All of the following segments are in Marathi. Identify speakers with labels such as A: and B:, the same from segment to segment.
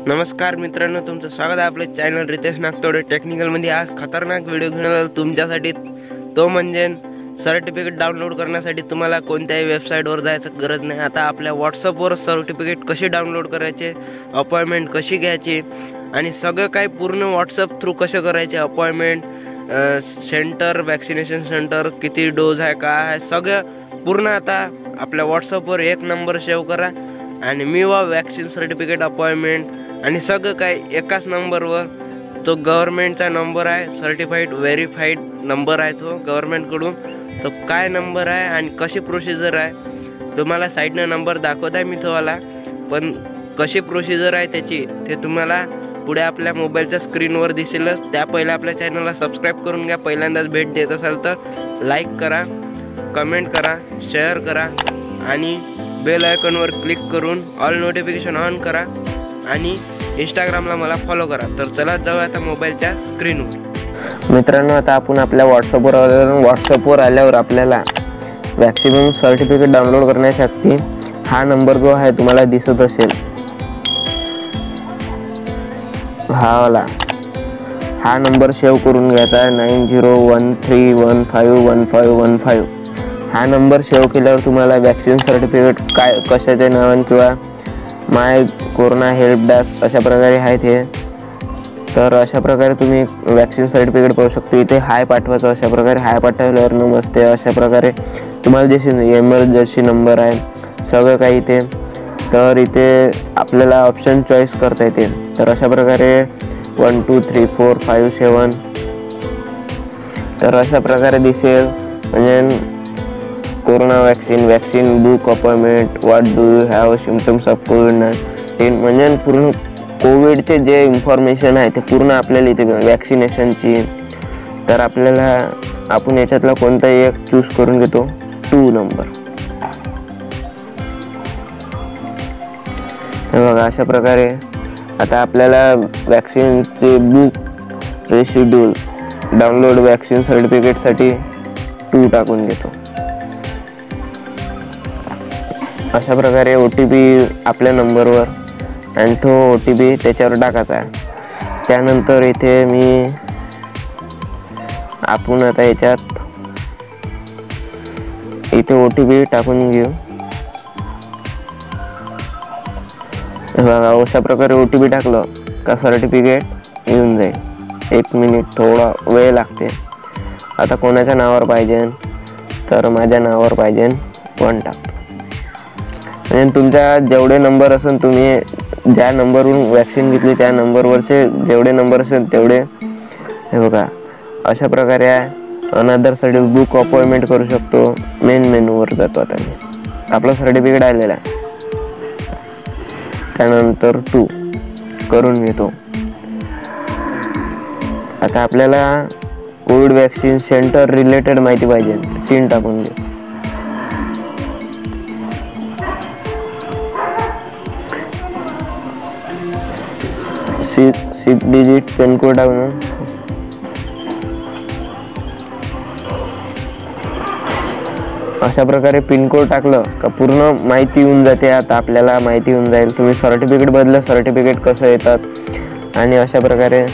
A: नमस्कार मित्रांनो, तुमचं स्वागत आहे आपल्या चॅनल रितेश नागतोडे टेक्निकलमध्ये। आज खतरनाक व्हिडिओ घेऊन आलो तुमच्यासाठी। तो म्हणजे सर्टिफिकेट डाउनलोड करण्यासाठी तुम्हाला कोणत्याही वेबसाईटवर जायचं गरज नाही। आता आपल्या व्हॉट्सअपवर सर्टिफिकेट कसे डाउनलोड करायचे, अपॉइंटमेंट कशी घ्यायची आणि सगळं काही पूर्ण व्हॉट्सअप थ्रू कसं करायचे, अपॉइंटमेंट, सेंटर, वॅक्सिनेशन सेंटर, किती डोज आहे, काय आहे, सगळं पूर्ण आता आपल्या व्हॉट्सअपवर एक नंबर सेव्ह करा आणि मी वॅक्सिन सर्टिफिकेट, अपॉइंटमेंट आणि सगळं काही एकाच नंबरवर। तो गव्हर्नमेंटचा नंबर आहे, सर्टिफाईड व्हेरीफाईड नंबर आहे तो गव्हर्नमेंटकडून। तो काय नंबर आहे आणि कशी प्रोसिजर आहे तुम्हाला साईडनं नंबर दाखवत आहे मी तुम्हाला, पण कशी प्रोसिजर आहे त्याची ते तुम्हाला पुढे आपल्या मोबाईलच्या स्क्रीनवर दिसेलच। त्या पहिले आपल्या चॅनलला सबस्क्राईब करून घ्या। पहिल्यांदाच भेट देत असाल तर लाईक करा, कमेंट करा, शेअर करा आणि बेल आयकॉनवर क्लिक करून ऑल नोटिफिकेशन ऑन करा आणि इंस्टाग्रामला मला फॉलो करा। तर चला जाऊ आता मोबाईलच्या स्क्रीनवर।
B: मित्रांनो, आता आपण आपल्या व्हॉट्सअपवर आल्यावर आपल्याला वॅक्सिन सर्टिफिकेट डाउनलोड करण्यासाठी हा नंबर जो आहे तुम्हाला दिसत असेल, हा नंबर सेव्ह करून घ्यायचा 9013151515। हा नंबर सेव्ह केल्यावर तुम्हाला वॅक्सिन सर्टिफिकेट काय कशाचे नाव किंवा माय कोरोना हेल्प डेस्क अशा प्रकारे आहे ते। तर अशा प्रकारे तुम्ही वॅक्सिन सर्टिफिकेट पाहू शकतो। इथे हाय पाठवायचं, अशा प्रकारे हाय पाठवल्यावर नमस्ते अशा प्रकारे तुम्हाला जसे एमर्जन्सी नंबर आहे सगळं काही इथे। तर इथे आपल्याला ऑप्शन चॉईस करता येते। तर अशा प्रकारे 1 2 3 4 5 7 तर अशा प्रकारे दिसेल। म्हणजे corona vaccine book appointment, what do you have symptoms of कोविड-19, म्हणजे पूर्ण कोविडचे जे इन्फॉर्मेशन आहे ते पूर्ण आपल्याला इथे वॅक्सिनेशनची। तर आपल्याला आपण याच्यातला कोणताही एक चूज करून घेतो, 2 नंबर। हे बघा, अशा प्रकारे आता आपल्याला वॅक्सिनचे बुक रेशिड्यूल डाउनलोड वॅक्सिन सर्टिफिकेटसाठी 2 टाकून घेतो। अशा प्रकारे OTP आपल्या नंबरवर आणि तो OTP त्याच्यावर टाकायचा आहे। त्यानंतर इथे आपण आता याच्यात इथे OTP टाकून घेऊ। बघा, अशा प्रकारे OTP टाकलं का सर्टिफिकेट येऊन जाईल। 1 मिनिट थोडा वेळ लागते। आता कोणाच्या नावावर पाहिजे, तर माझ्या नावावर पाहिजे 1 टाकतो। आणि तुमच्या जेवढे नंबर असेल, तुम्ही ज्या नंबरवरून वॅक्सिन घेतली त्या नंबरवरचे जेवढे नंबर असेल तेवढे, हे बघा अशा प्रकारे अनदर सर्टिफिकेट बुक अपॉइंटमेंट करू शकतो। मेन मेनूवर जातो। आता मी आपलं सर्टिफिकेट आलेलं आहे, त्यानंतर 2 करून घेतो। आता आपल्याला कोविड वॅक्सिन सेंटर रिलेटेड माहिती पाहिजे, 3 टाकून घेऊ। सिक्स डिजिट पिनकोड टाकून अशा प्रकारे पिनकोड टाकलं का पूर्ण माहिती येऊन जाते। आता आपल्याला माहिती येऊन जाईल तुम्ही सर्टिफिकेट बदलं, सर्टिफिकेट कसं येतात आणि अशा प्रकारे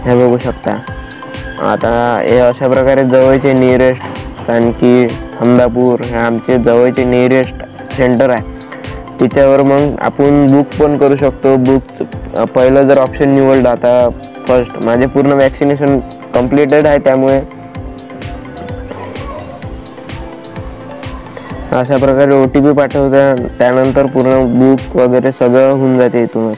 B: हे बघू शकता। आता हे अशा प्रकारे जवळचे नियरेस्ट, आणखी हमदापूर हे आमचे जवळचे नियरेस्ट सेंटर आहे, तिच्यावर मग आपण बुक पण करू शकतो। बुक पहिलं जर ऑप्शन निवडलं, आता फर्स्ट माझे पूर्ण वॅक्सिनेशन कम्प्लिटेड आहे त्यामुळे अशा प्रकारे OTP पाठवता। त्यानंतर पूर्ण बुक वगैरे सगळं होऊन जाते इथूनच।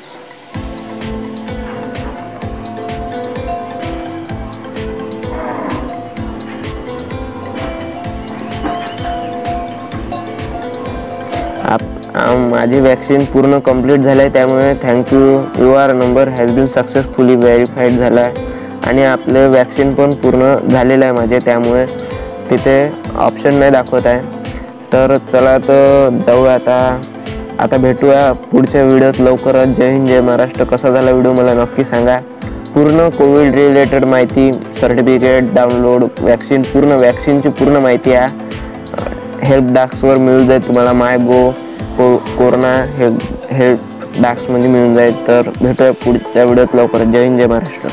B: माझी वॅक्सिन पूर्ण कंप्लीट झालं आहे, त्यामुळे thank you, your number has been successfully verified झाला आहे आणि आपलं वॅक्सिन पण पूर्ण झालेलं आहे माझे, त्यामुळे तिथे ऑप्शन नाही दाखवत आहे। तर चला तर जाऊ आता भेटूया पुढच्या व्हिडिओत लवकरच। जय हिंद, जय महाराष्ट्र। कसा झाला व्हिडिओ मला नक्की सांगा। पूर्ण कोविड रिलेटेड माहिती, सर्टिफिकेट डाउनलोड, वॅक्सिन, पूर्ण वॅक्सिनची पूर्ण माहिती आहे हेल्प डेस्कवर मिळून जाईल तुम्हाला। माय गो कोरोना हेल्प बॅग्समध्ये मिळून जाईल. तर भेटूया पुढच्या व्हिडिओत लवकरच. जय हिंद, जय महाराष्ट्र.